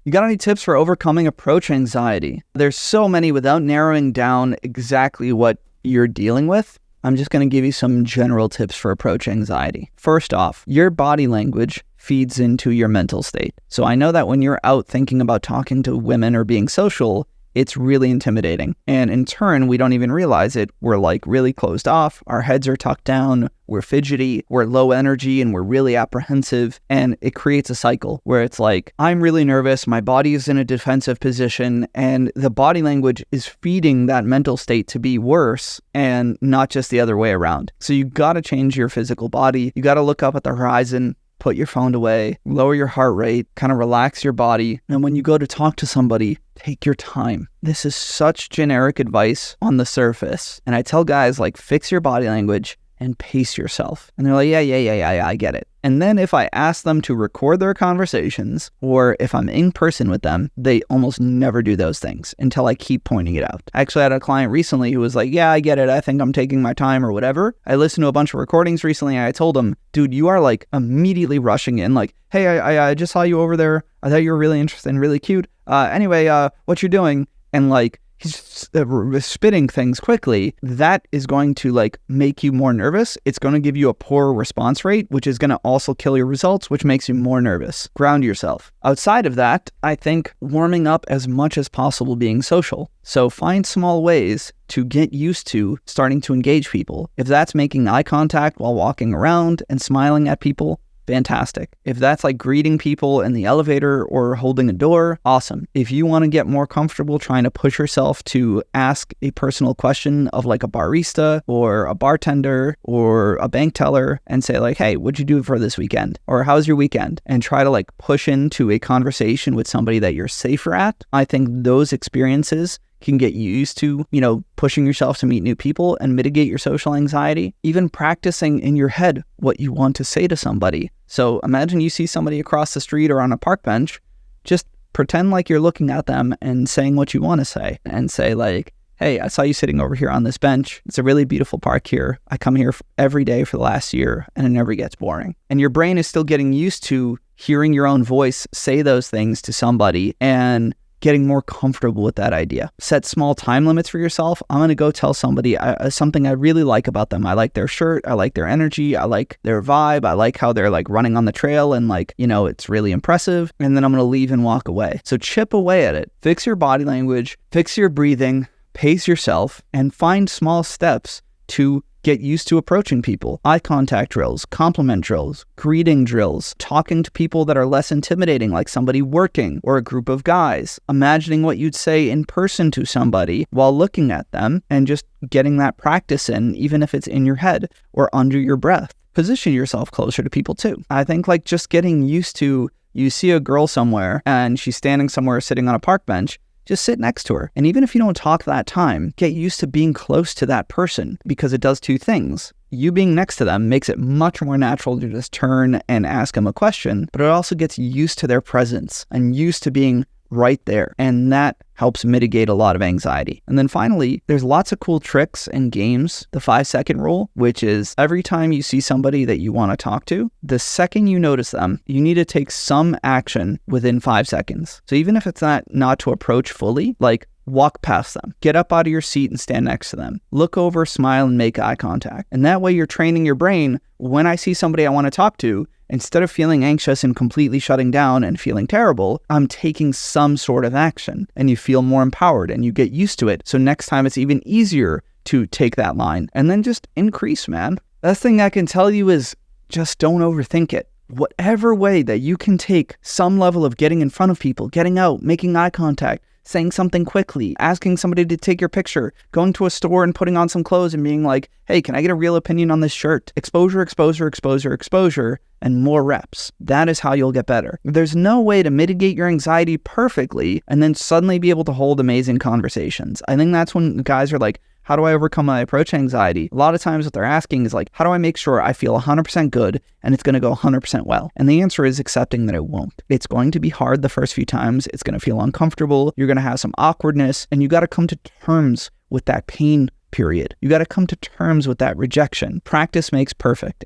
You got any tips for overcoming approach anxiety? There's so many without narrowing down exactly what you're dealing with. I'm just going to give you some general tips for approach anxiety. First off, your body language feeds into your mental state. So I know that when you're out thinking about talking to women or being social, it's really intimidating. And in turn, we don't even realize it. We're like really closed off. Our heads are tucked down. We're fidgety. We're low energy and we're really apprehensive. And it creates a cycle where it's like, I'm really nervous. My body is in a defensive position. And the body language is feeding that mental state to be worse and not just the other way around. So you got to change your physical body. You got to look up at the horizon. Put your phone away, lower your heart rate, kind of relax your body. And when you go to talk to somebody, take your time. This is such generic advice on the surface. And I tell guys, like, fix your body language and pace yourself. And they're like, yeah, I get it. And then if I ask them to record their conversations, or if I'm in person with them, they almost never do those things until I keep pointing it out. I actually had a client recently who was like, yeah, I get it. I think I'm taking my time or whatever. I listened to a bunch of recordings recently and I told him, dude, you are like immediately rushing in like, hey, I just saw you over there. I thought you were really interesting, really cute. Anyway, what you're doing? And like, he's spitting things quickly. That is going to like make you more nervous. It's going to give you a poor response rate, which is going to also kill your results, which makes you more nervous. Ground yourself. Outside of that, I think warming up as much as possible being social. So find small ways to get used to starting to engage people. If that's making eye contact while walking around and smiling at people, fantastic. If that's like greeting people in the elevator or holding a door, awesome. If you want to get more comfortable trying to push yourself to ask a personal question of like a barista or a bartender or a bank teller and say like, hey, what'd you do for this weekend? Or how's your weekend? And try to like push into a conversation with somebody that you're safer at. I think those experiences can get you used to, pushing yourself to meet new people and mitigate your social anxiety. Even practicing in your head what you want to say to somebody. So imagine you see somebody across the street or on a park bench, just pretend like you're looking at them and saying what you want to say and say like, hey, I saw you sitting over here on this bench. It's a really beautiful park here. I come here every day for the last year and it never gets boring. And your brain is still getting used to hearing your own voice say those things to somebody and getting more comfortable with that idea. Set small time limits for yourself. I'm going to go tell somebody something I really like about them. I like their shirt. I like their energy. I like their vibe. I like how they're like running on the trail and like, it's really impressive. And then I'm going to leave and walk away. So chip away at it. Fix your body language, fix your breathing, pace yourself, and find small steps to get used to approaching people. Eye contact drills, compliment drills, greeting drills, talking to people that are less intimidating, like somebody working or a group of guys, imagining what you'd say in person to somebody while looking at them and just getting that practice in, even if it's in your head or under your breath. Position yourself closer to people too. I think like just getting used to, you see a girl somewhere and she's standing somewhere sitting on a park bench, just sit next to her. And even if you don't talk that time, get used to being close to that person because it does two things. You being next to them makes it much more natural to just turn and ask them a question, but it also gets used to their presence and used to being right there. And that helps mitigate a lot of anxiety. And then finally, there's lots of cool tricks and games. The 5-second rule, which is every time you see somebody that you want to talk to, the second you notice them, you need to take some action within 5 seconds. So even if it's not to approach fully, like walk past them, get up out of your seat and stand next to them, look over, smile, and make eye contact. And that way you're training your brain, when I see somebody I want to talk to, instead of feeling anxious and completely shutting down and feeling terrible, I'm taking some sort of action, and you feel more empowered and you get used to it. So next time it's even easier to take that line and then just increase, man. Best thing I can tell you is just don't overthink it. Whatever way that you can take some level of getting in front of people, getting out, making eye contact, saying something quickly, asking somebody to take your picture, going to a store and putting on some clothes and being like, hey, can I get a real opinion on this shirt? Exposure, exposure, exposure, exposure, and more reps. That is how you'll get better. There's no way to mitigate your anxiety perfectly and then suddenly be able to hold amazing conversations. I think that's when guys are like, how do I overcome my approach anxiety? A lot of times what they're asking is like, how do I make sure I feel 100% good and it's going to go 100% well? And the answer is accepting that it won't. It's going to be hard the first few times. It's going to feel uncomfortable. You're going to have some awkwardness, and you got to come to terms with that pain period. You got to come to terms with that rejection. Practice makes perfect.